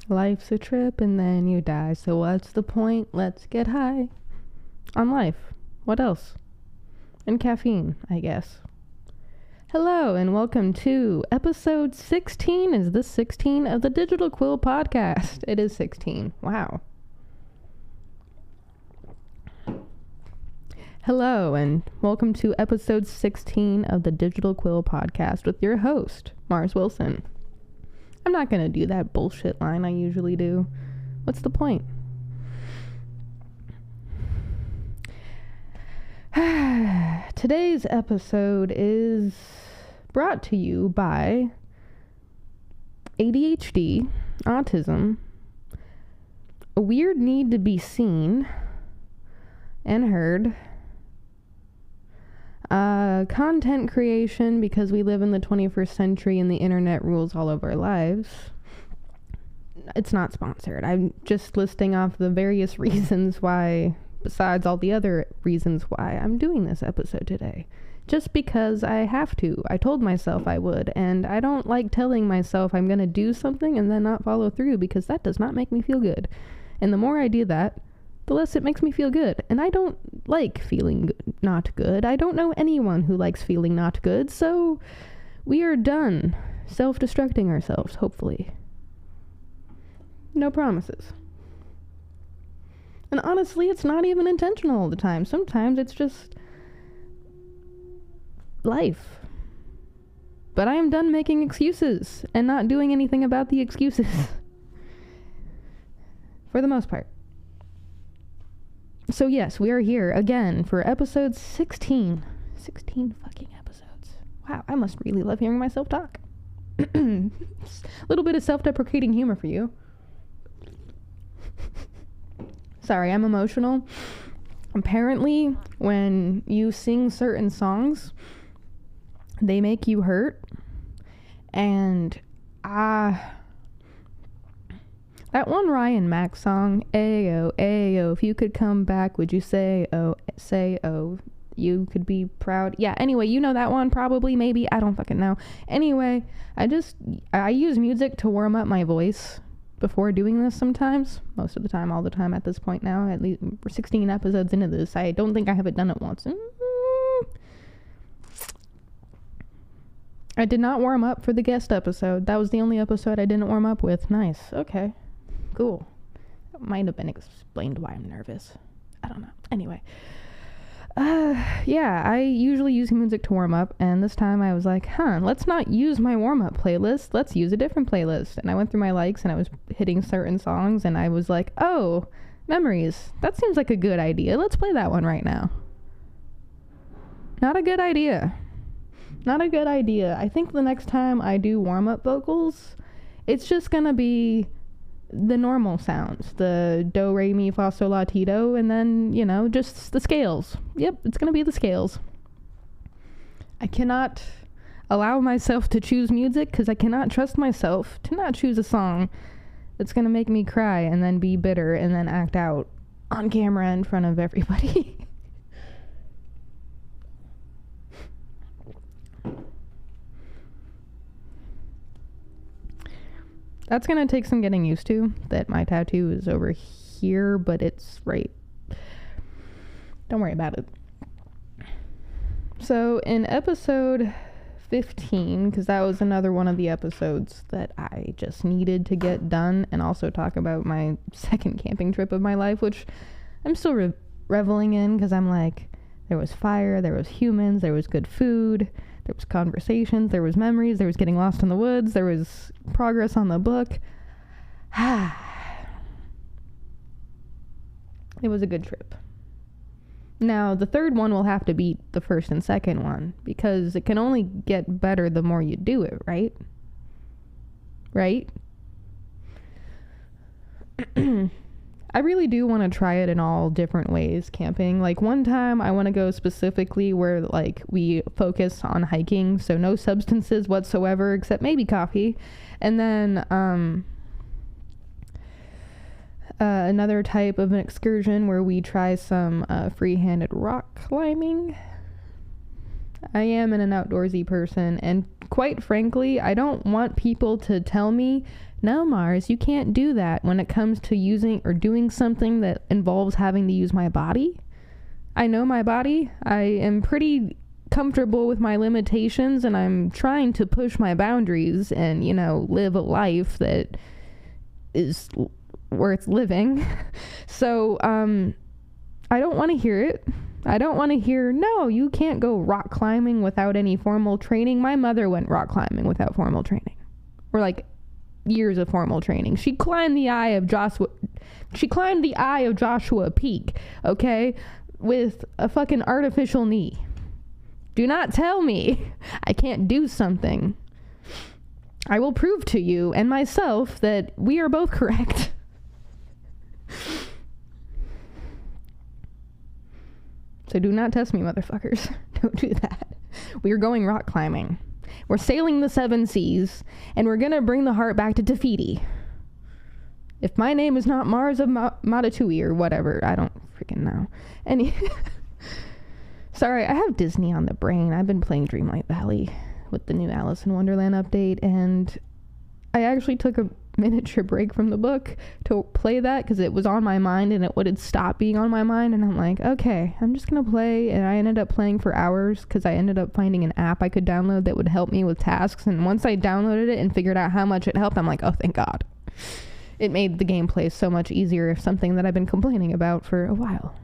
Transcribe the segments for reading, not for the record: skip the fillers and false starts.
Life's a trip and then you die. So what's the point? Let's get high on life. What else? And caffeine, I guess. Hello and welcome to episode 16. Is this 16 of the Digital Quill Podcast? It is 16. Wow. Hello and welcome to episode 16 of the Digital Quill Podcast with your host, Mars Wilson. I'm not going to do that bullshit line I usually do. What's the point? Today's episode is brought to you by ADHD, autism, a weird need to be seen and heard, content creation because we live in the 21st century and the internet rules all of our lives. It's not sponsored. I'm just listing off the various reasons why, besides all the other reasons why I'm doing this episode today. Just because I have to. I told myself I would, and I don't like telling myself I'm going to do something and then not follow through because that does not make me feel good. And the more I do that, the less it makes me feel good. And I don't like feeling not good. I don't know anyone who likes feeling not good, so we are done self-destructing ourselves, hopefully. No promises. And honestly, it's not even intentional all the time. Sometimes it's just life. But I am done making excuses and not doing anything about the excuses. For the most part. So yes, we are here again for episode 16. 16 fucking episodes. Wow, I must really love hearing myself talk. A little bit of self-deprecating humor for you. Sorry, I'm emotional. Apparently, when you sing certain songs, they make you hurt. And that one Ryan Mac song, Ayo, Ayo, if you could come back, would you say oh, you could be proud. Yeah, anyway, you know that one probably, maybe, I don't fucking know. Anyway, I use music to warm up my voice before doing this sometimes. Most of the time, all the time at this point now. At least we're 16 episodes into this. I don't think I haven't done it once. I did not warm up for the guest episode. That was the only episode I didn't warm up with. Nice. Okay. Cool. That might have been explained why I'm nervous. I don't know. Anyway. Yeah, I usually use music to warm up, and this time I was like, let's not use my warm-up playlist. Let's use a different playlist. And I went through my likes, and I was hitting certain songs, and I was like, oh, memories. That seems like a good idea. Let's play that one right now. Not a good idea. Not a good idea. I think the next time I do warm-up vocals, it's just gonna be the normal sounds, the do, re, mi, fa, sol, la, ti, do, and then, just the scales. Yep, it's gonna be the scales. I cannot allow myself to choose music because I cannot trust myself to not choose a song that's gonna make me cry and then be bitter and then act out on camera in front of everybody. That's gonna take some getting used to, that my tattoo is over here, but it's right. Don't worry about it. So in episode 15, because that was another one of the episodes that I just needed to get done, and also talk about my second camping trip of my life, which I'm still reveling in, because I'm like, there was fire, there was humans, there was good food, there was conversations, there was memories, there was getting lost in the woods, there was progress on the book. It was a good trip. Now, the third one will have to beat the first and second one, because it can only get better the more you do it, right? Right? I really do want to try it in all different ways, camping. Like, one time I want to go specifically where, like, we focus on hiking, so no substances whatsoever except maybe coffee. And then another type of an excursion where we try some free-handed rock climbing. I am an outdoorsy person, and quite frankly, I don't want people to tell me no, Mars, you can't do that when it comes to using or doing something that involves having to use my body. I know my body. I am pretty comfortable with my limitations, and I'm trying to push my boundaries and, live a life that is worth living. So, I don't want to hear it. I don't want to hear, no, you can't go rock climbing without any formal training. My mother went rock climbing without formal training. Or like years of formal training. She climbed the eye of Joshua Peak, okay? With a fucking artificial knee. Do not tell me I can't do something. I will prove to you and myself that we are both correct. So do not test me, motherfuckers. Don't do that. We are going rock climbing. We're sailing the 7 seas, and we're gonna bring the heart back to Te Fiti. If my name is not Mars of Matatui or whatever, I don't freaking know. Sorry, I have Disney on the brain. I've been playing Dreamlight Valley with the new Alice in Wonderland update, and I actually took a miniature break from the book to play that because it was on my mind and it wouldn't stop being on my mind, and I'm like, okay, I'm just gonna play. And I ended up playing for hours because I ended up finding an app I could download that would help me with tasks, and once I downloaded it and figured out how much it helped, I'm like, oh, thank God. It made the gameplay so much easier, something that I've been complaining about for a while.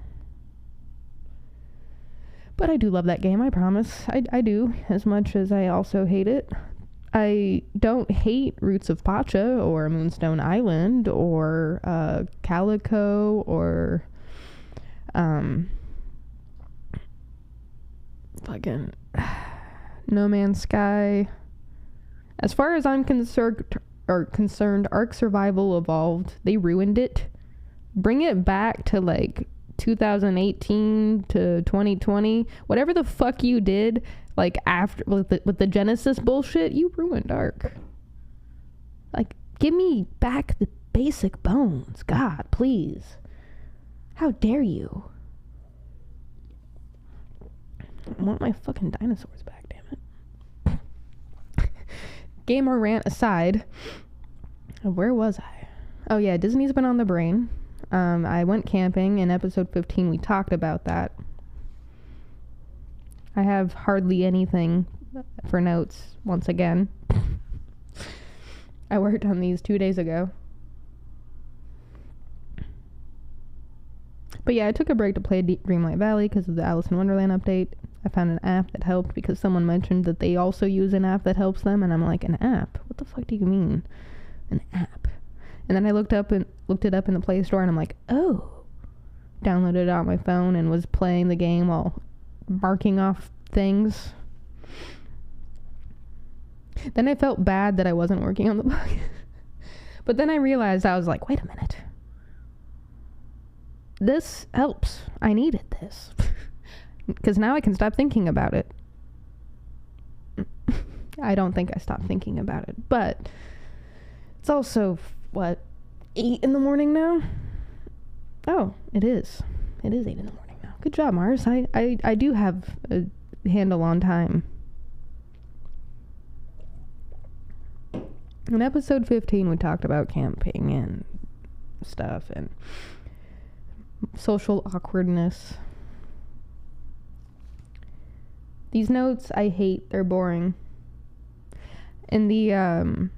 But I do love that game, I promise. I do, as much as I also hate it. I don't hate Roots of Pacha or Moonstone Island or Calico or fucking No Man's Sky. As far as I'm concerned, Ark Survival Evolved, they ruined it. Bring it back to like 2018 to 2020, whatever the fuck you did, like after with the Genesis bullshit, you ruined Ark. Like, give me back the basic bones, God, please. How dare you? I want my fucking dinosaurs back, damn it. Gamer rant aside, where was I? Oh yeah, Disney's been on the brain. I went camping. In episode 15 we talked about that. I have hardly anything for notes once again. I worked on these 2 days ago. But yeah, I took a break to play Dreamlight Valley because of the Alice in Wonderland update. I found an app that helped because someone mentioned that they also use an app that helps them, and I'm like, an app? What the fuck do you mean? An app? And then I looked it up in the Play Store, and I'm like, oh. Downloaded it on my phone and was playing the game while marking off things. Then I felt bad that I wasn't working on the book. But then I realized, I was like, wait a minute. This helps. I needed this. Because now I can stop thinking about it. I don't think I stopped thinking about it. But it's also, 8 in the morning now? Oh, it is. It is 8 in the morning now. Good job, Mars. I do have a handle on time. In episode 15, we talked about camping and stuff and social awkwardness. These notes I hate. They're boring. In the, I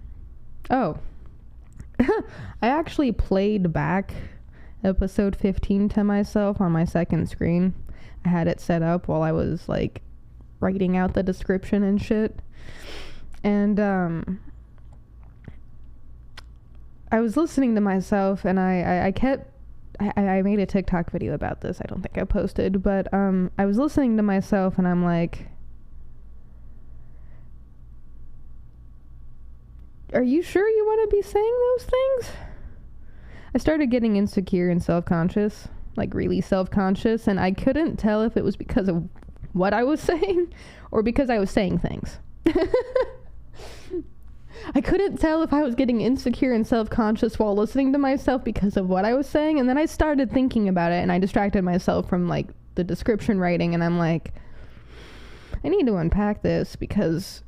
actually played back episode 15 to myself on my second screen. I had it set up while I was, like, writing out the description and shit. And, I was listening to myself, and I made a TikTok video about this. I don't think I posted, but, I was listening to myself, and I'm like, are you sure you want to be saying those things? I started getting insecure and self-conscious, like really self-conscious, and I couldn't tell if it was because of what I was saying or because I was saying things. I couldn't tell if I was getting insecure and self-conscious while listening to myself because of what I was saying, and then I started thinking about it, and I distracted myself from, like, the description writing, and I'm like, I need to unpack this because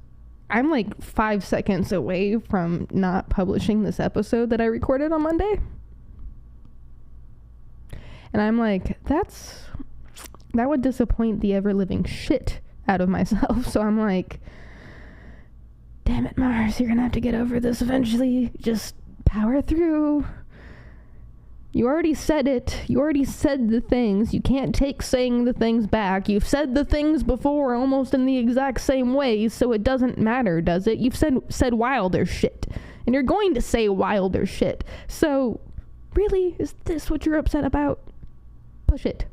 I'm like 5 seconds away from not publishing this episode that I recorded on Monday. And I'm like, that would disappoint the ever-living shit out of myself. So I'm like, damn it, Mars, you're gonna have to get over this eventually. Just power through. You already said it. You already said the things. You can't take saying the things back. You've said the things before almost in the exact same way, so it doesn't matter, does it? You've said wilder shit. And you're going to say wilder shit. So, really? Is this what you're upset about? Push it.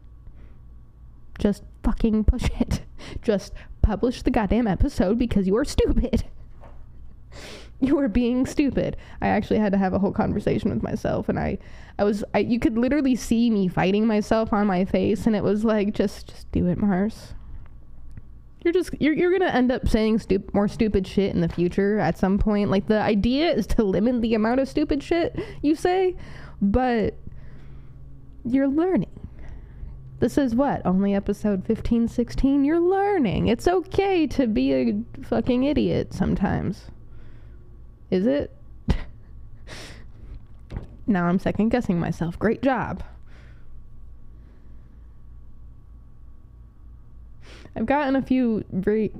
Just fucking push it. Just publish the goddamn episode because you are stupid. You were being stupid. I actually had to have a whole conversation with myself, and I you could literally see me fighting myself on my face, and it was like, just do it, Mars. You're gonna end up saying more stupid shit in the future at some point. Like, the idea is to limit the amount of stupid shit you say, but you're learning. This is what? Only episode 15, 16? You're learning. It's okay to be a fucking idiot sometimes. Is it? Now I'm second guessing myself. Great job. I've gotten a few very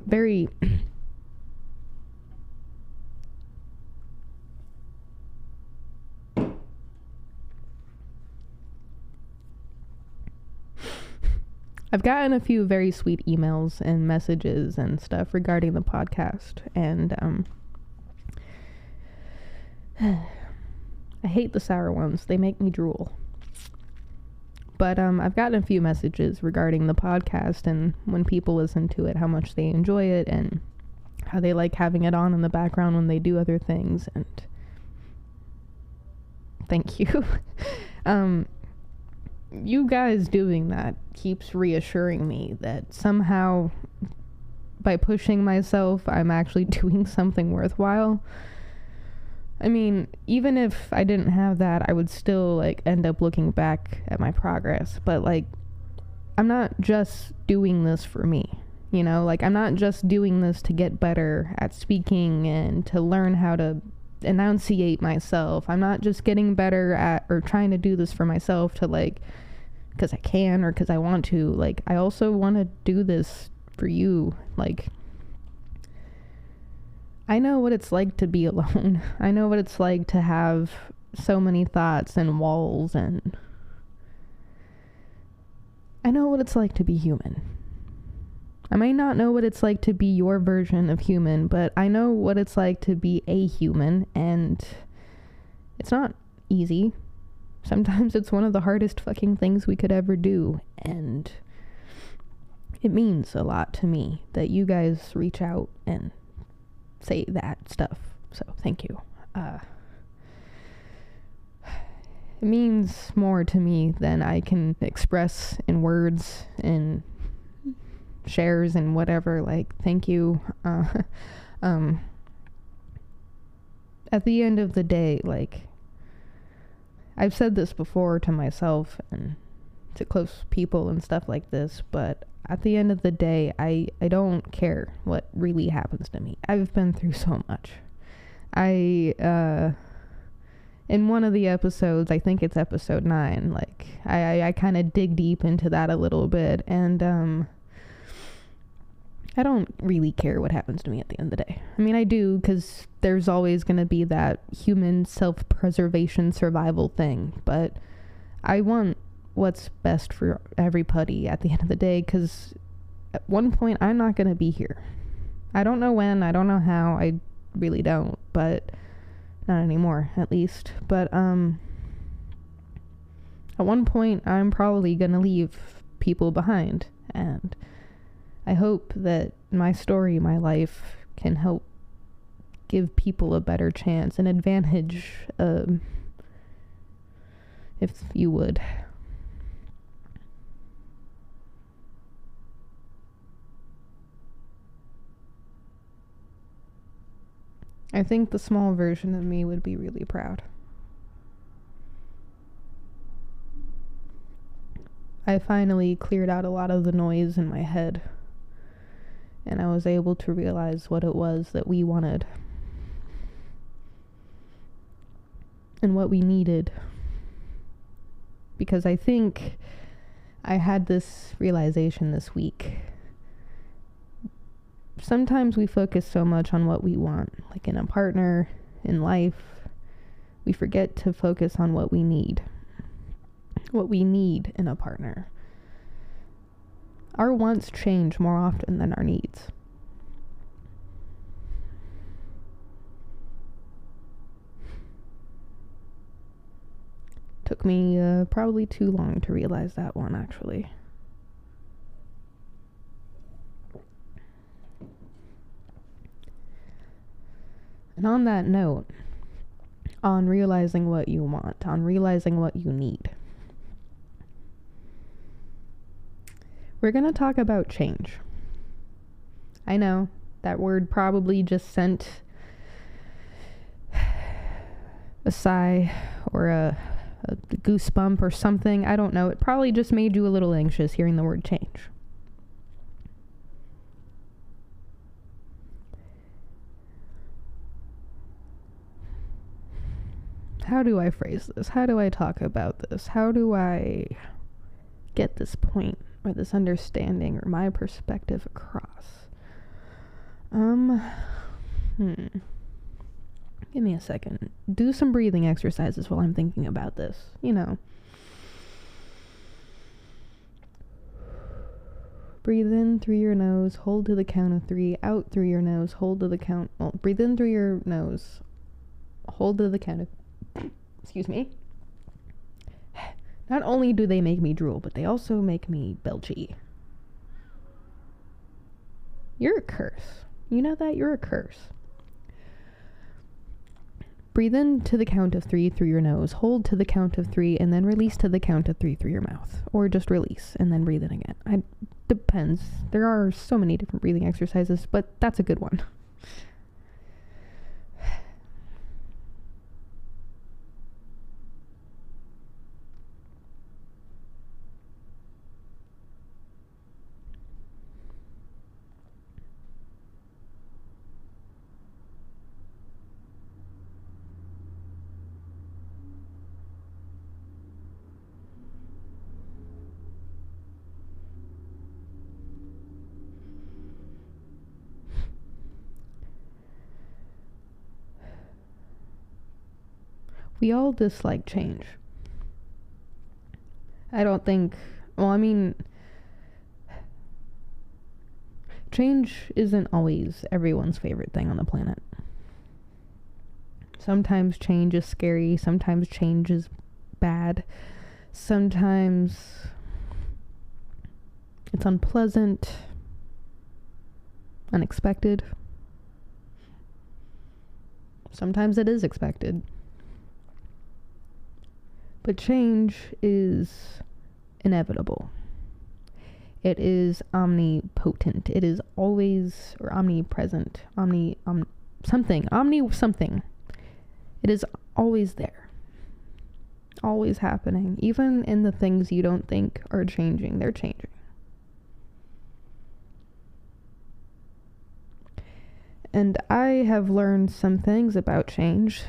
I've gotten a few very sweet emails and messages and stuff regarding the podcast, and I hate the sour ones. They make me drool. But I've gotten a few messages regarding the podcast and when people listen to it, how much they enjoy it and how they like having it on in the background when they do other things. And thank you. You guys doing that keeps reassuring me that somehow by pushing myself, I'm actually doing something worthwhile. I mean, even if I didn't have that, I would still, like, end up looking back at my progress. But, like, I'm not just doing this for me, you know? Like, I'm not just doing this to get better at speaking and to learn how to enunciate myself. I'm not just getting better at or trying to do this for myself to, like, because I can or because I want to. Like, I also want to do this for you. Like, I know what it's like to be alone. I know what it's like to have so many thoughts and walls, and I know what it's like to be human. I may not know what it's like to be your version of human, but I know what it's like to be a human, and it's not easy. Sometimes it's one of the hardest fucking things we could ever do, and it means a lot to me that you guys reach out and say that stuff. So thank you. It means more to me than I can express in words and shares and whatever. Like, thank you. At the end of the day, like, I've said this before to myself and to close people and stuff like this, but at the end of the day, I don't care what really happens to me. I've been through so much. In one of the episodes, I think it's episode 9, like, I kind of dig deep into that a little bit, and, I don't really care what happens to me at the end of the day. I mean, I do, because there's always going to be that human self-preservation survival thing, but I want what's best for everybody at the end of the day, because at one point I'm not going to be here. I don't know when, I don't know how, I really don't, but not anymore, at least. But at one point I'm probably going to leave people behind, and I hope that my story, my life, can help give people a better chance, an advantage, if you would. I think the small version of me would be really proud. I finally cleared out a lot of the noise in my head. And I was able to realize what it was that we wanted and what we needed. Because I think I had this realization this week. Sometimes we focus so much on what we want, like in a partner, in life, we forget to focus on what we need. What we need in a partner. Our wants change more often than our needs. Took me probably too long to realize that one, actually. And on that note, on realizing what you want, on realizing what you need, we're going to talk about change. I know that word probably just sent a sigh or a goosebump or something. I don't know. It probably just made you a little anxious hearing the word change. How do I phrase this? How do I talk about this? How do I get this point or this understanding or my perspective across? Give me a second. Do some breathing exercises while I'm thinking about this. Breathe in through your nose, hold to the count of 3, out through your nose, hold to the count. Well, breathe in through your nose, hold to the count of. Excuse me. Not only do they make me drool, but they also make me belchy. You're a curse. You know that? You're a curse. Breathe in to the count of 3 through your nose, hold to the count of 3, and then release to the count of 3 through your mouth. Or just release, and then breathe in again. Depends. There are so many different breathing exercises, but that's a good one. We all dislike change. Change isn't always everyone's favorite thing on the planet. Sometimes change is scary, sometimes change is bad, sometimes it's unpleasant, unexpected. Sometimes it is expected. But change is inevitable. It is omnipotent. It is always, or omnipresent, something. It is always there. Always happening. Even in the things you don't think are changing, they're changing. And I have learned some things about change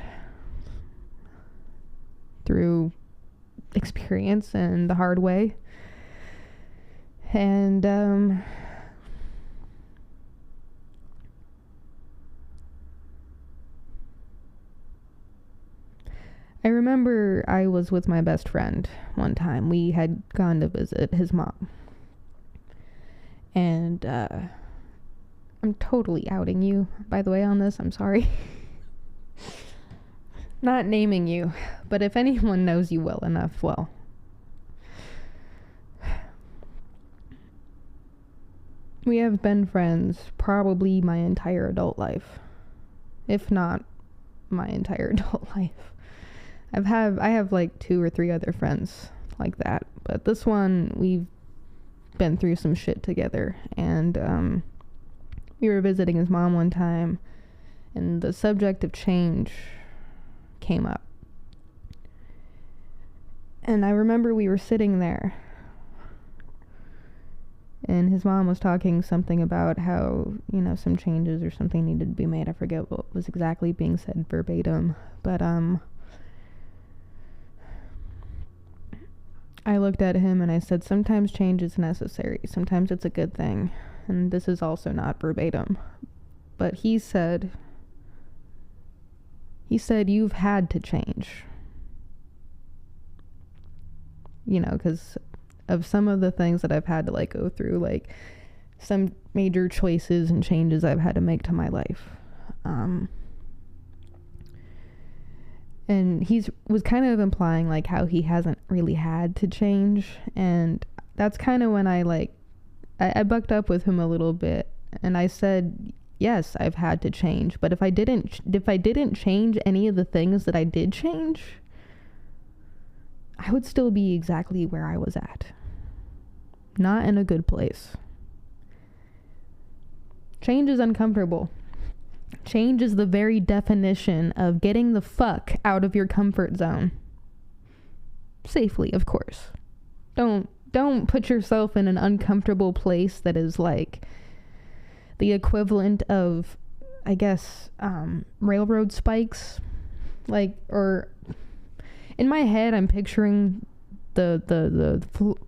through experience and the hard way. And I remember I was with my best friend one time. We had gone to visit his mom. And I'm totally outing you, by the way, on this. I'm sorry. Not naming you, but if anyone knows you well enough, well. We have been friends probably my entire adult life. If not my entire adult life. I have like 2 or 3 other friends like that. But this one, we've been through some shit together. And we were visiting his mom one time. And the subject of change came up. And I remember we were sitting there. and his mom was talking something about how, some changes or something needed to be made. I forget what was exactly being said verbatim, but I looked at him and I said, sometimes change is necessary, sometimes it's a good thing. And this is also not verbatim, but he said you've had to change, because of some of the things that I've had to go through, some major choices and changes I've had to make to my life. And was kind of implying how he hasn't really had to change, and that's kind of when I bucked up with him a little bit, and I said, yes, I've had to change, but if I didn't change any of the things that I did change, I would still be exactly where I was at. Not in a good place. Change is uncomfortable. Change is the very definition of getting the fuck out of your comfort zone. Safely, of course. Don't put yourself in an uncomfortable place that is the equivalent of, I guess, railroad spikes. Or in my head, I'm picturing the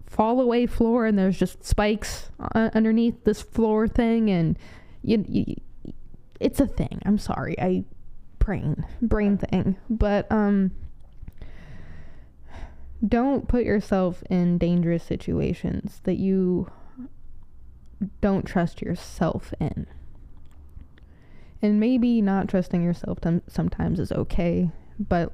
fall away floor, and there's just spikes underneath this floor thing, and it's a thing. I'm sorry, brain thing, but don't put yourself in dangerous situations that you don't trust yourself in. And maybe not trusting yourself sometimes is okay, but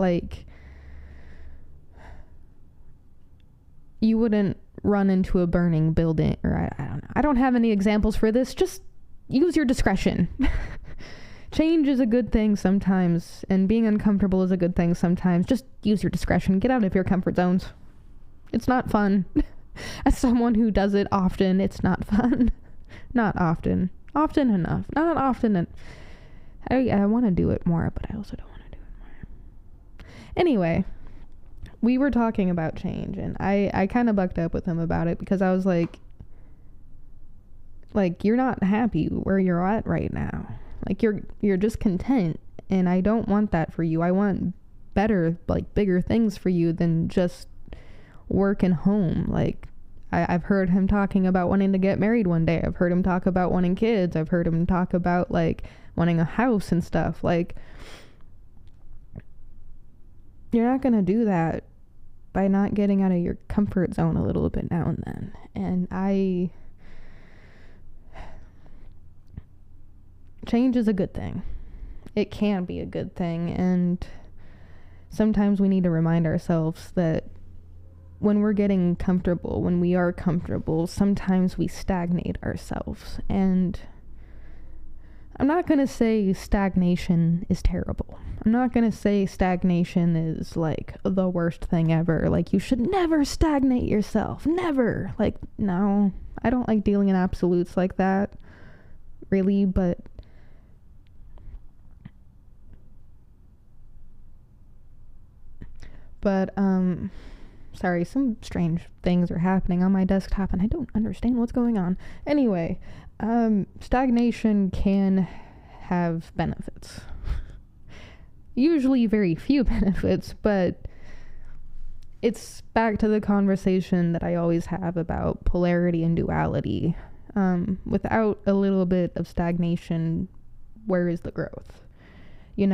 you wouldn't run into a burning building, or I don't know. I don't have any examples for this. Just use your discretion. Change is a good thing sometimes, and being uncomfortable is a good thing sometimes. Just use your discretion. Get out of your comfort zones. It's not fun. As someone who does it often, it's not fun. Not often. Often enough. Not often. I want to do it more, but I also don't want to do it more. Anyway, we were talking about change, and I kind of bucked up with him about it, because I was like, you're not happy where you're at right now. You're just content, and I don't want that for you. I want better, bigger things for you than just work and home. I've heard him talking about wanting to get married one day. I've heard him talk about wanting kids. I've heard him talk about wanting a house and stuff. You're not gonna do that by not getting out of your comfort zone a little bit now and then. And change is a good thing. It can be a good thing, and sometimes we need to remind ourselves that when we're getting comfortable, when we are comfortable, sometimes we stagnate ourselves. And I'm not going to say stagnation is terrible. I'm not going to say stagnation is the worst thing ever. You should never stagnate yourself. Never. No. I don't like dealing in absolutes like that, really, but sorry, some strange things are happening on my desktop, and I don't understand what's going on. Anyway, stagnation can have benefits. Usually very few benefits, but it's back to the conversation that I always have about polarity and duality. Without a little bit of stagnation, where is the growth? In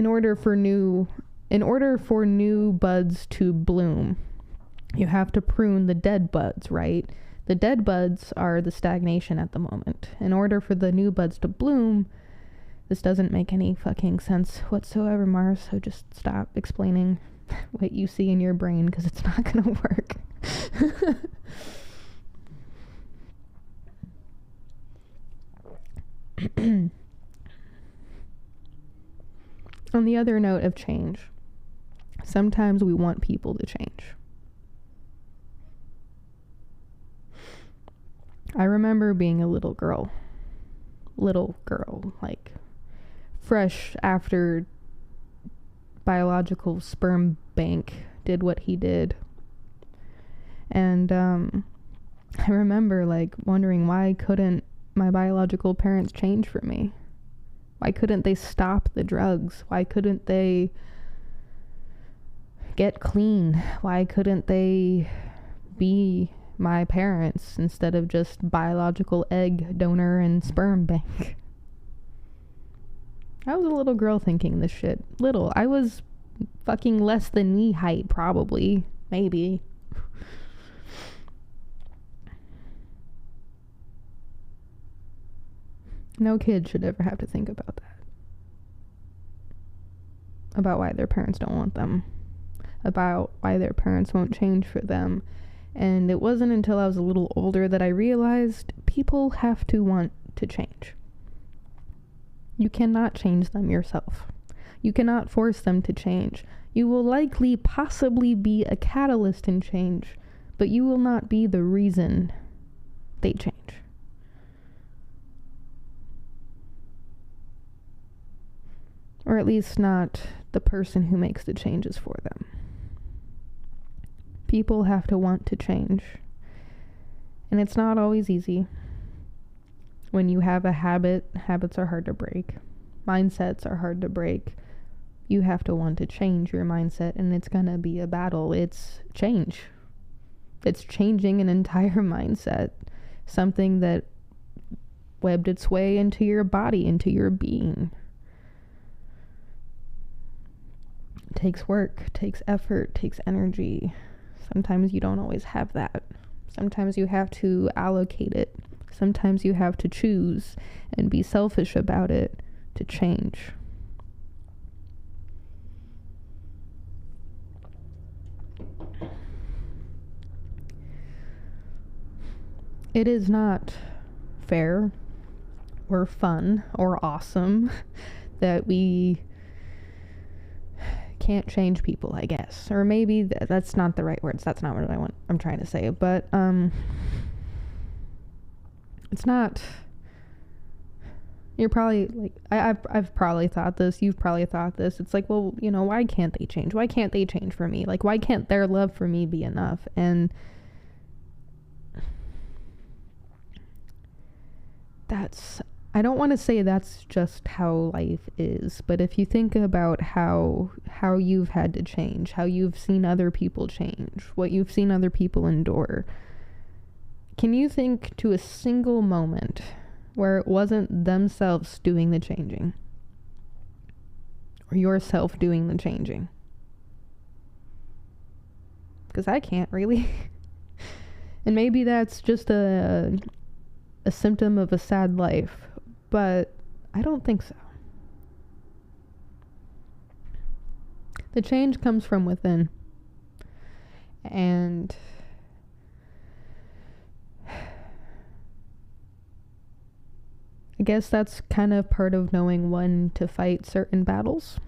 order for new buds to bloom, you have to prune the dead buds, right? The dead buds are the stagnation at the moment. In order for the new buds to bloom, this doesn't make any fucking sense whatsoever, Mars, so just stop explaining what you see in your brain, because it's not gonna work. On the other note of change, sometimes we want people to change. I remember being a little girl, fresh after biological sperm bank did what he did. And I remember like wondering, why couldn't my biological parents change for me? Why couldn't they stop the drugs? Why couldn't they get clean? Why couldn't they be my parents instead of just biological egg donor and sperm bank? I was a little girl thinking this shit. Little. I was fucking less than knee height, probably. Maybe. No kid should ever have to think about that. About why their parents don't want them. About why their parents won't change for them. And it wasn't until I was a little older that I realized people have to want to change. You cannot change them yourself. You cannot force them to change. You will likely possibly be a catalyst in change, but you will not be the reason they change. Or at least not the person who makes the changes for them. People have to want to change. And it's not always easy. When you have a habit, habits are hard to break. Mindsets are hard to break. You have to want to change your mindset, and it's gonna be a battle. It's change. It's changing an entire mindset. Something that webbed its way into your body, into your being. It takes work, takes effort, takes energy. Sometimes you don't always have that. Sometimes you have to allocate it. Sometimes you have to choose and be selfish about it to change. It is not fair or fun or awesome that we can't change people, I guess. Or maybe that's not the right words. That's not what I'm trying to say. But it's not. You're probably like, I've probably thought this. You've probably thought this. It's like, well, you know, why can't they change? Why can't they change for me? Like, why can't their love for me be enough? And I don't want to say that's just how life is, but if you think about how you've had to change, how you've seen other people change, what you've seen other people endure, can you think to a single moment where it wasn't themselves doing the changing? Or yourself doing the changing? Because I can't really. And maybe that's just a symptom of a sad life, but I don't think so. The change comes from within. And I guess that's kind of part of knowing when to fight certain battles.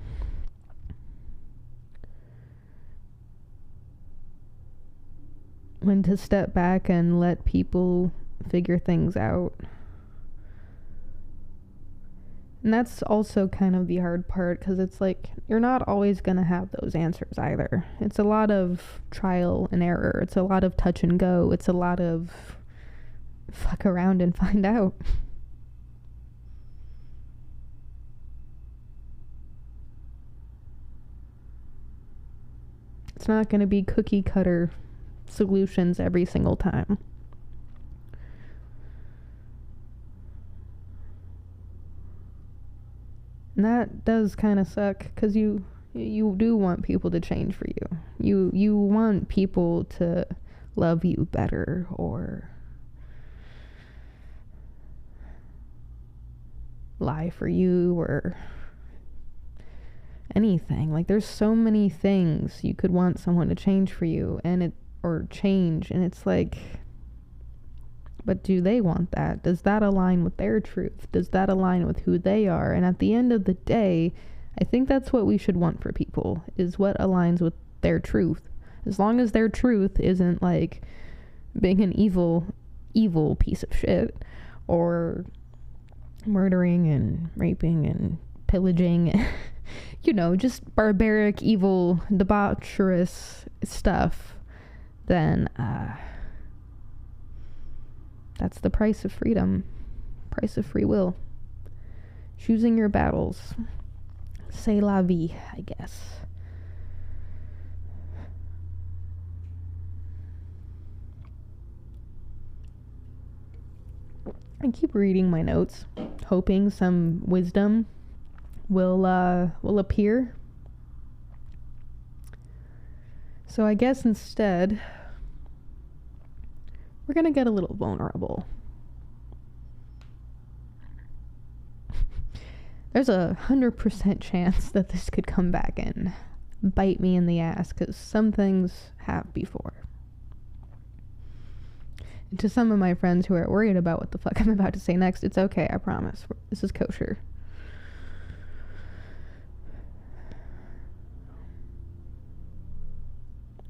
When to step back and let people figure things out. And that's also kind of the hard part, because it's like, you're not always going to have those answers either. It's a lot of trial and error. It's a lot of touch and go. It's a lot of fuck around and find out. It's not going to be cookie cutter solutions every single time. And that does kind of suck, because you do want people to change for you. You want people to love you better, or lie for you, or anything. Like, there's so many things you could want someone to change for you, and it's like, but do they want that? Does that align with their truth? Does that align with who they are? And at the end of the day, I think that's what we should want for people, is what aligns with their truth. As long as their truth isn't like being an evil piece of shit, or murdering and raping and pillaging, you know, just barbaric, evil, debaucherous stuff, then That's the price of freedom. Price of free will. Choosing your battles. C'est la vie, I guess. I keep reading my notes, hoping some wisdom will appear. So I guess instead, we're gonna get a little vulnerable. There's 100% chance that this could come back and bite me in the ass, because some things have before. And to some of my friends who are worried about what the fuck I'm about to say next, it's okay, I promise. This is kosher.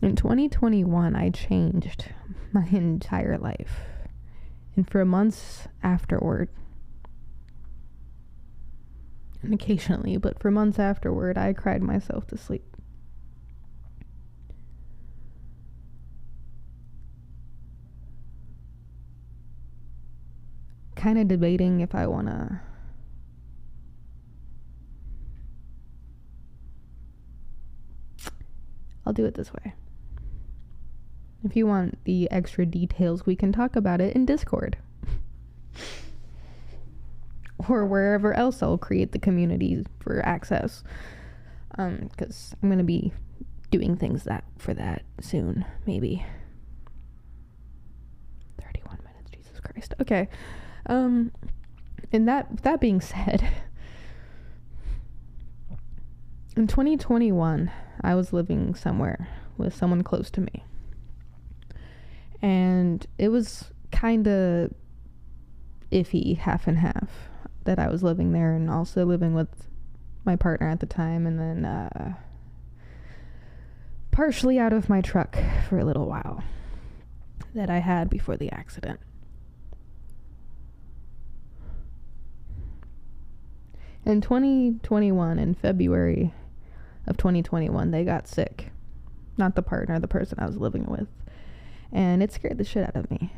In 2021, I changed my entire life. And for months afterward, and occasionally, but for months afterward, I cried myself to sleep. Kind of debating if I want to I'll do it this way. If you want the extra details, we can talk about it in Discord. Or wherever else I'll create the community for access. Because I'm going to be doing things for that soon, maybe. 31 minutes, Jesus Christ. Okay. And that being said, in 2021, I was living somewhere with someone close to me. And it was kind of iffy, half and half, that I was living there and also living with my partner at the time, and then partially out of my truck for a little while that I had before the accident. In 2021, in February of 2021, they got sick. Not the partner, the person I was living with. And it scared the shit out of me.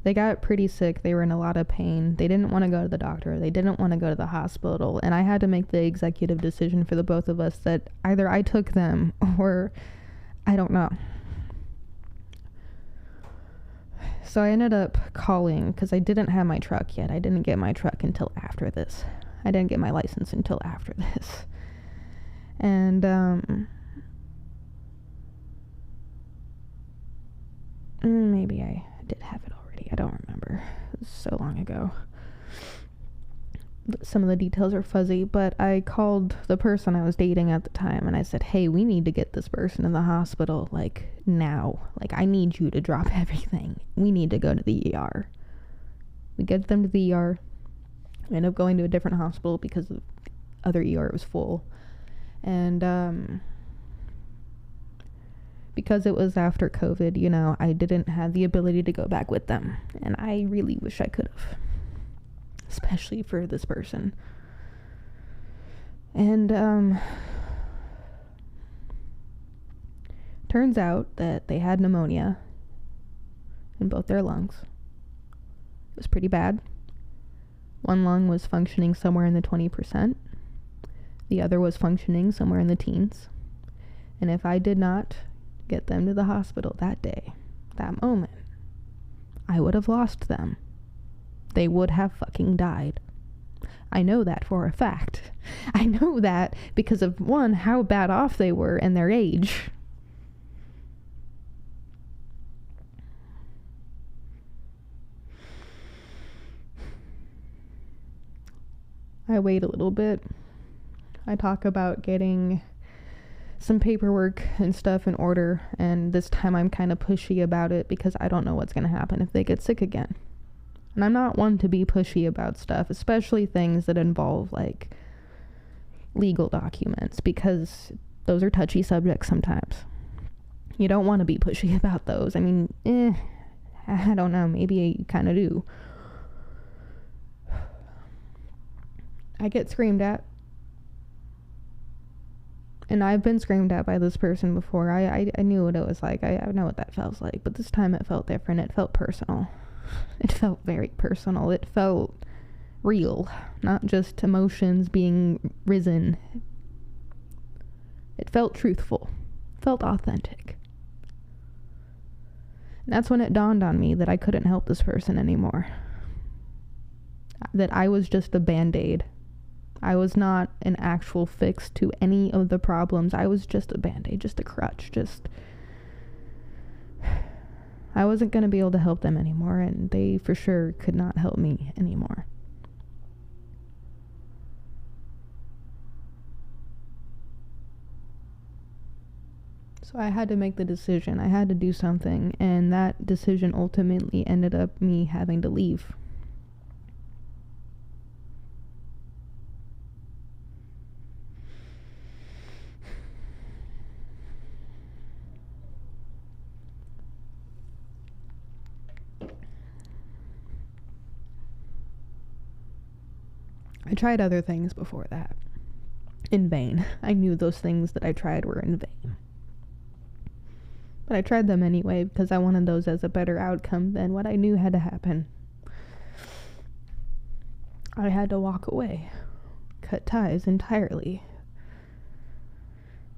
They got pretty sick. They were in a lot of pain. They didn't want to go to the doctor. They didn't want to go to the hospital. And I had to make the executive decision for the both of us that either I took them or I don't know. So I ended up calling because I didn't have my truck yet. I didn't get my truck until after this. I didn't get my license until after this. And maybe I did have it already. I don't remember. It was so long ago. Some of the details are fuzzy, but I called the person I was dating at the time and I said, hey, we need to get this person in the hospital, like, now. Like, I need you to drop everything. We need to go to the ER. We get them to the ER. I ended up going to a different hospital because the other ER was full. And, because it was after COVID, you know, I didn't have the ability to go back with them. And I really wish I could have. Especially for this person. And, turns out that they had pneumonia in both their lungs. It was pretty bad. One lung was functioning somewhere in the 20%. The other was functioning somewhere in the teens. And if I did not get them to the hospital that day, that moment, I would have lost them. They would have fucking died. I know that for a fact. I know that because of, one, how bad off they were and their age. I wait a little bit. I talk about getting some paperwork and stuff in order, and this time I'm kind of pushy about it because I don't know what's going to happen if they get sick again. And I'm not one to be pushy about stuff, especially things that involve, like, legal documents, because those are touchy subjects sometimes. You don't want to be pushy about those. I mean, I don't know, maybe you kind of do. I get screamed at. And I've been screamed at by this person before. I knew what it was like. I know what that feels like. But this time it felt different. It felt personal. It felt very personal. It felt real. Not just emotions being risen. It felt truthful. It felt authentic. And that's when it dawned on me that I couldn't help this person anymore. That I was just a band-aid. I was not an actual fix to any of the problems. I was just a band-aid, just a crutch, I wasn't going to be able to help them anymore, and they for sure could not help me anymore. So I had to make the decision. I had to do something, and that decision ultimately ended up me having to leave. I tried other things before that. In vain. I knew those things that I tried were in vain. But I tried them anyway because I wanted those as a better outcome than what I knew had to happen. I had to walk away. Cut ties entirely.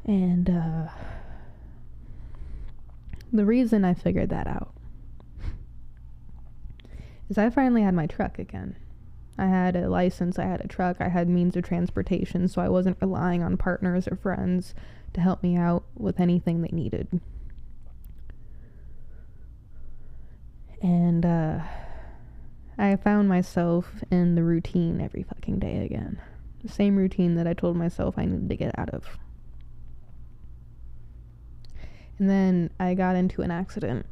And the reason I figured that out is I finally had my truck again. I had a license, I had a truck, I had means of transportation, so I wasn't relying on partners or friends to help me out with anything they needed. And I found myself in the routine every fucking day again. The same routine that I told myself I needed to get out of. And then I got into an accident.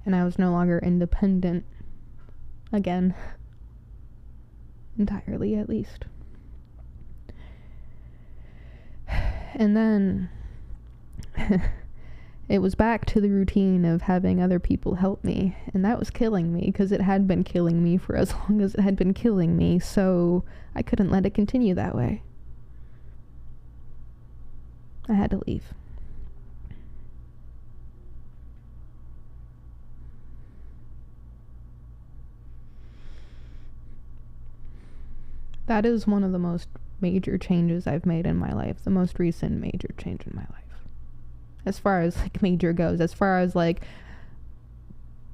And I was no longer independent. Again. Entirely, at least. And then it was back to the routine of having other people help me. And that was killing me, because it had been killing me for as long as it had been killing me. So I couldn't let it continue that way. I had to leave. That is one of the most major changes I've made in my life. The most recent major change in my life. As far as, like, major goes. As far as, like,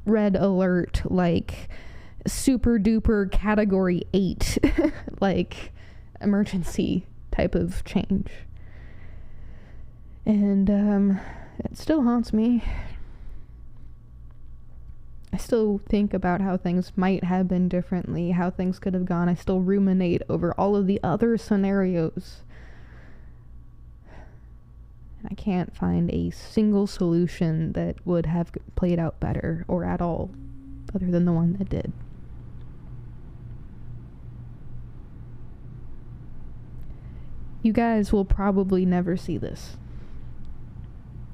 red alert, like, super duper category 8, like, emergency type of change. And, it still haunts me. I still think about how things might have been differently, how things could have gone. I still ruminate over all of the other scenarios. And I can't find a single solution that would have played out better or at all, other than the one that did. You guys will probably never see this.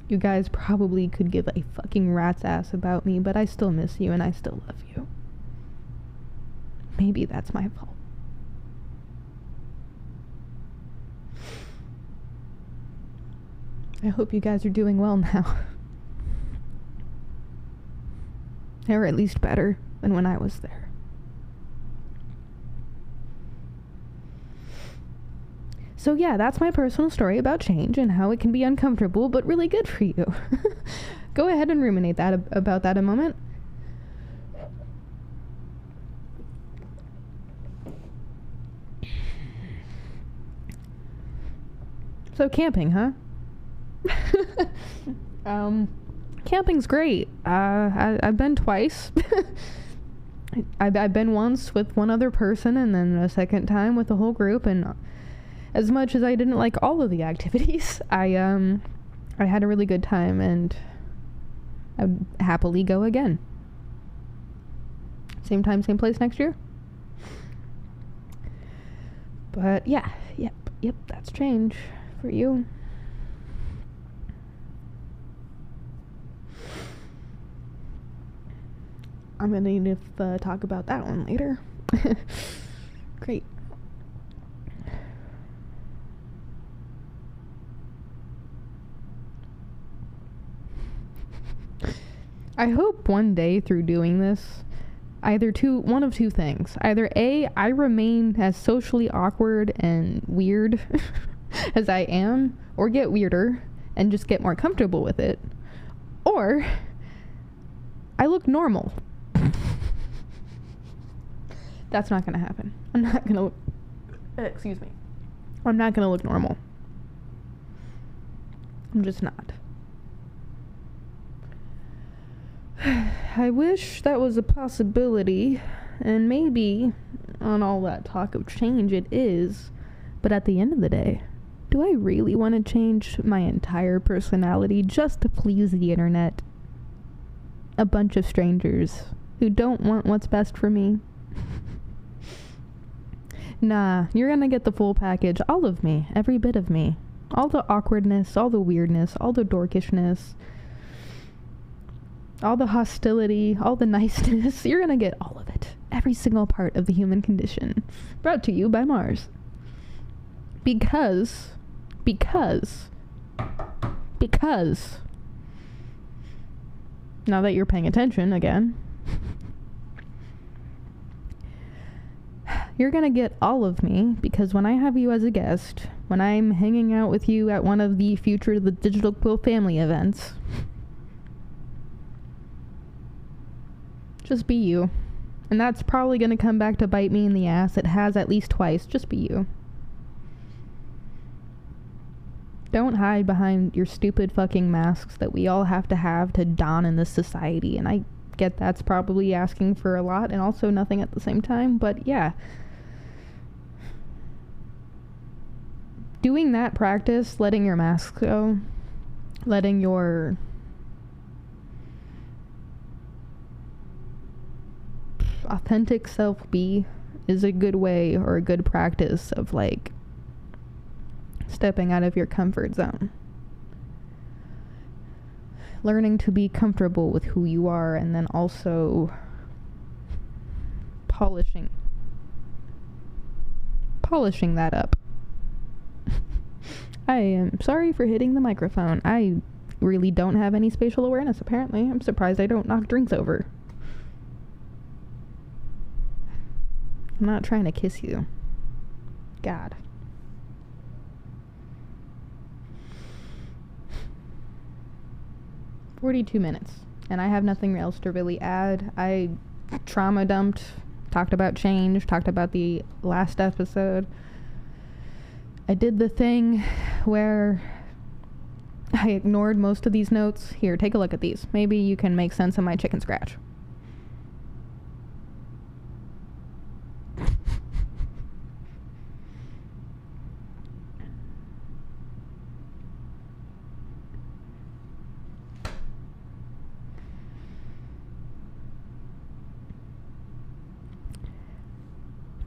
You guys probably could give a fucking rat's ass about me, but I still miss you and I still love you. Maybe that's my fault. I hope you guys are doing well now. Or at least better than when I was there. So yeah, that's my personal story about change and how it can be uncomfortable, but really good for you. Go ahead and ruminate about that a moment. So camping, huh? Camping's great. I've been twice. I've been once with one other person, and then a second time with the whole group, and as much as I didn't like all of the activities, I had a really good time, and I'd happily go again. Same time, same place next year. But yeah, yep, that's change for you. I'm gonna need to talk about that one later. Great. I hope one day through doing this, one of two things. Either A, I remain as socially awkward and weird as I am, or get weirder and just get more comfortable with it, or I look normal. That's not gonna happen. I'm not gonna look normal. I'm just not. I wish that was a possibility, and maybe on all that talk of change it is, but at the end of the day, do I really want to change my entire personality just to please the internet? A bunch of strangers who don't want what's best for me? Nah, you're gonna get the full package, all of me, every bit of me. All the awkwardness, all the weirdness, all the dorkishness, all the hostility, all the niceness. You're gonna get all of it. Every single part of the human condition. Brought to you by Mars. Because now that you're paying attention again, you're gonna get all of me, because when I have you as a guest, when I'm hanging out with you at one of the future the Digital Quill family events, just be you. And that's probably gonna come back to bite me in the ass. It has at least twice. Just be you. Don't hide behind your stupid fucking masks that we all have to don in this society. And I get that's probably asking for a lot and also nothing at the same time, but yeah. Doing that practice, letting your mask go, letting your authentic self be, is a good way, or a good practice of like stepping out of your comfort zone. Learning to be comfortable with who you are, and then also polishing that up. I am sorry for hitting the microphone. I really don't have any spatial awareness, apparently. I'm surprised I don't knock drinks over. I'm not trying to kiss you. God. "42 minutes, and I have nothing else to really add. I trauma dumped, talked about change, talked about the last episode. I did the thing where I ignored most of these notes. Here, take a look at these. Maybe you can make sense of my chicken scratch.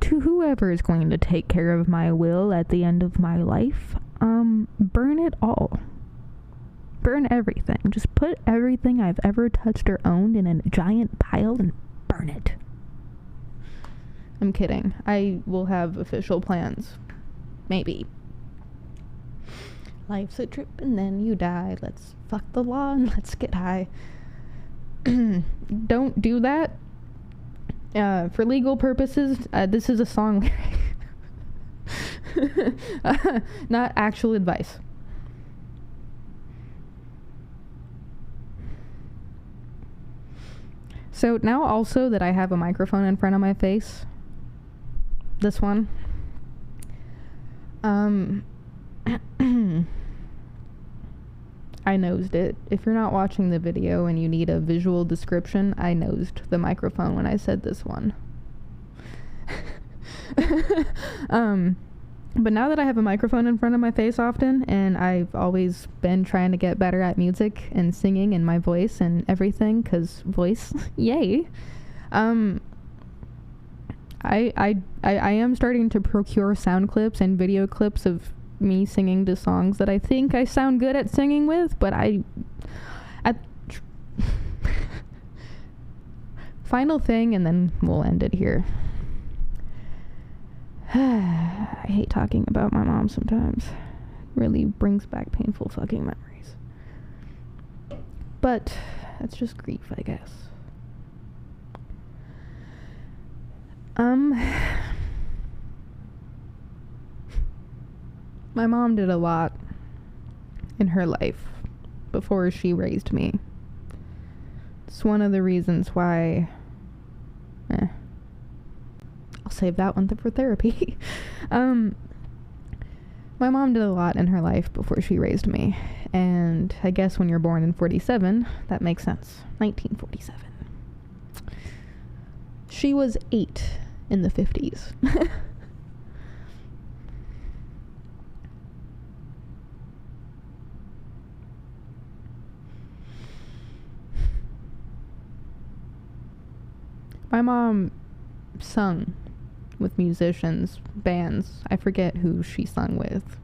To whoever is going to take care of my will at the end of my life, burn it all. Burn everything. Just put everything I've ever touched or owned in a giant pile and burn it. I'm kidding. I will have official plans. Maybe. Life's a trip and then you die. Let's fuck the law and let's get high. Don't do that. For legal purposes, this is a song lyric. Not actual advice. So now also that I have a microphone in front of my face, this one, I nosed it. If you're not watching the video and you need a visual description, I nosed the microphone when I said this one. But now that I have a microphone in front of my face often, and I've always been trying to get better at music and singing and my voice and everything, 'cause voice, yay. I am starting to procure sound clips and video clips of me singing to songs that I think I sound good at singing with, but final thing, and then we'll end it here. I hate talking about my mom sometimes. Really brings back painful fucking memories. But That's just grief, I guess. My mom did a lot in her life before she raised me. It's one of the reasons why I'll save that one for therapy. My mom did a lot in her life before she raised me, and I guess when you're born in 47, that makes sense. 1947. She was 8 in the 50s. My mom sung with musicians, bands. I forget who she sung with.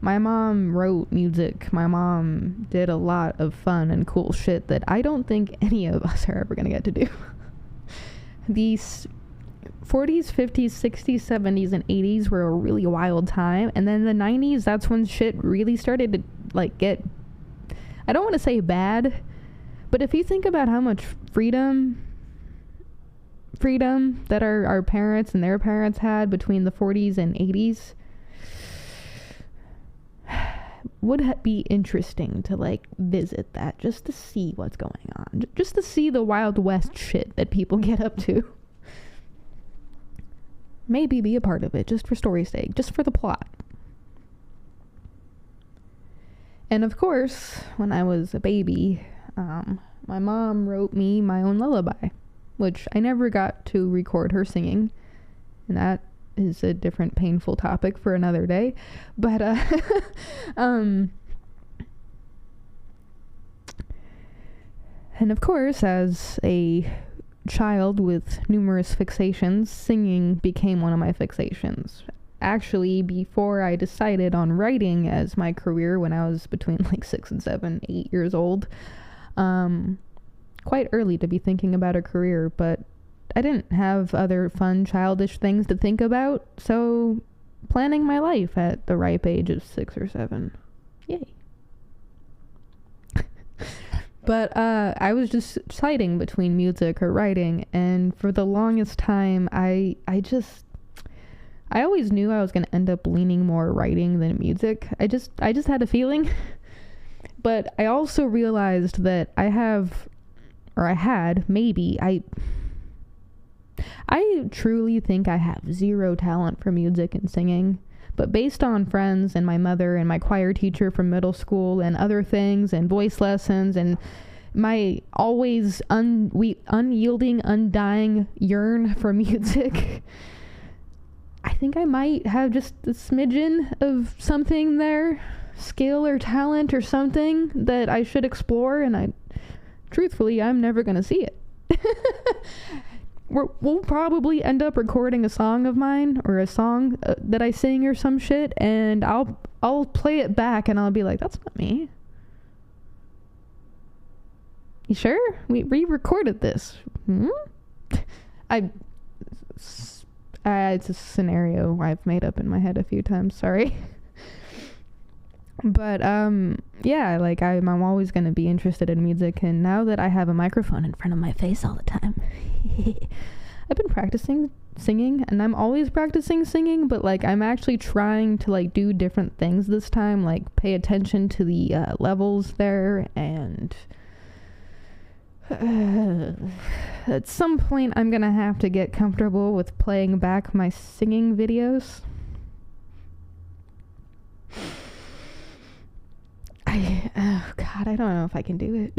My mom wrote music. My mom did a lot of fun and cool shit that I don't think any of us are ever gonna get to do. These 40s, 50s, 60s, 70s, and 80s were a really wild time. And then the 90s, that's when shit really started to, like, get... I don't want to say bad, but if you think about how much freedom that our parents and their parents had between the 40s and 80s, would be interesting to, like, visit that, just to see what's going on, just to see the Wild West shit that people get up to. Maybe be a part of it, just for story's sake, just for the plot. And of course, when I was a baby, my mom wrote me my own lullaby, which I never got to record her singing, and that is a different painful topic for another day. But and of course, as a child with numerous fixations, singing became one of my fixations. Actually, before I decided on writing as my career, when I was between like 6 and 7, 8 years old, quite early to be thinking about a career, but I didn't have other fun, childish things to think about, so planning my life at the ripe age of 6 or 7. Yay. But I was just deciding between music or writing, and for the longest time, I always knew I was going to end up leaning more writing than music. I just had a feeling. But I also realized that I truly think I have zero talent for music and singing. But based on friends and my mother and my choir teacher from middle school and other things and voice lessons and my always unyielding, undying yearn for music, I think I might have just a smidgen of something there, skill or talent or something that I should explore, and truthfully, I'm never gonna see it. We'll probably end up recording a song of mine or a song that I sing or some shit, and I'll play it back and I'll be like, that's not me. You sure? We re-recorded this. It's a scenario I've made up in my head a few times, sorry. But yeah, like I'm always going to be interested in music, and now that I have a microphone in front of my face all the time, I've been practicing singing, and I'm always practicing singing, but like I'm actually trying to like do different things this time, like pay attention to the levels there, and at some point I'm gonna have to get comfortable with playing back my singing videos. Oh God, I don't know if I can do it.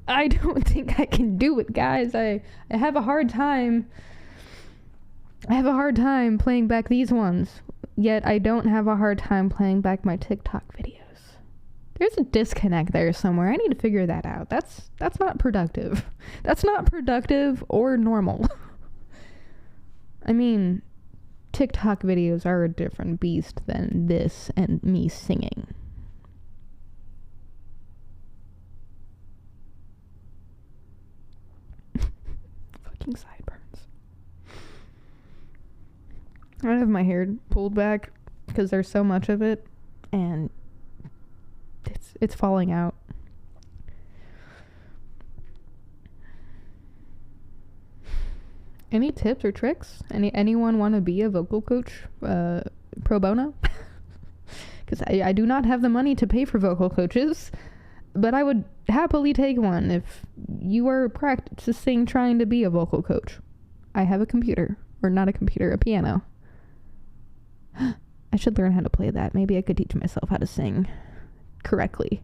I don't think I can do it, guys. I have a hard time. I have a hard time playing back these ones, yet I don't have a hard time playing back my TikTok videos. There's a disconnect there somewhere. I need to figure that out. That's not productive. That's not productive or normal. I mean, TikTok videos are a different beast than this and me singing. Fucking sideburns. I have my hair pulled back because there's so much of it, and it's falling out. Any tips or tricks? Anyone want to be a vocal coach pro bono? Because I do not have the money to pay for vocal coaches, but I would happily take one if you are practicing trying to be a vocal coach. I have a computer, or not a computer, a piano. I should learn how to play that. Maybe I could teach myself how to sing correctly.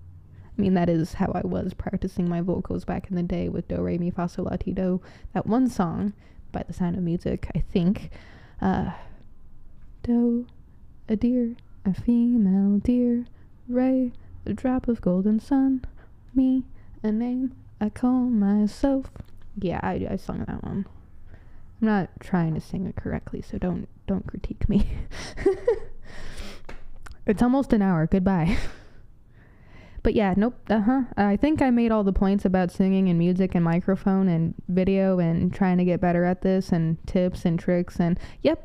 I mean, that is how I was practicing my vocals back in the day with Do, Re, Mi, Fa, Sol, La, Ti, Do. That one song, By the Sound of Music, I think. Do, a deer, a female deer, Re, a drop of golden sun, Mi, a name I call myself. Yeah, I sung that one. I'm not trying to sing it correctly, so don't critique me. It's almost an hour. Goodbye. But yeah, nope. I think I made all the points about singing and music and microphone and video and trying to get better at this and tips and tricks and yep,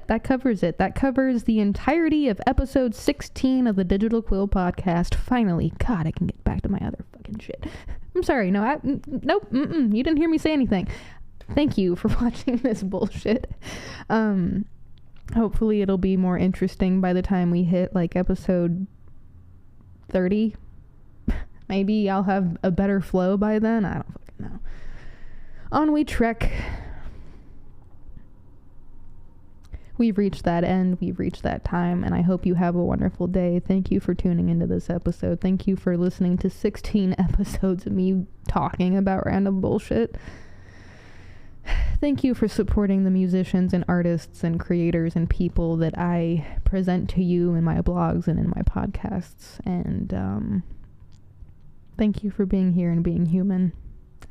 that covers it. That covers the entirety of episode 16 of the Digital Quill Podcast. Finally, God, I can get back to my other fucking shit. I'm sorry. No, nope. You didn't hear me say anything. Thank you for watching this bullshit. Hopefully it'll be more interesting by the time we hit like episode 30. Maybe I'll have a better flow by then. I don't fucking know. On we trek. We've reached that end. We've reached that time. And I hope you have a wonderful day. Thank you for tuning into this episode. Thank you for listening to 16 episodes of me talking about random bullshit. Thank you for supporting the musicians and artists and creators and people that I present to you in my blogs and in my podcasts. And thank you for being here and being human.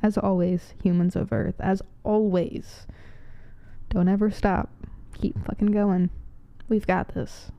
As always, humans of Earth. As always. Don't ever stop. Keep fucking going. We've got this.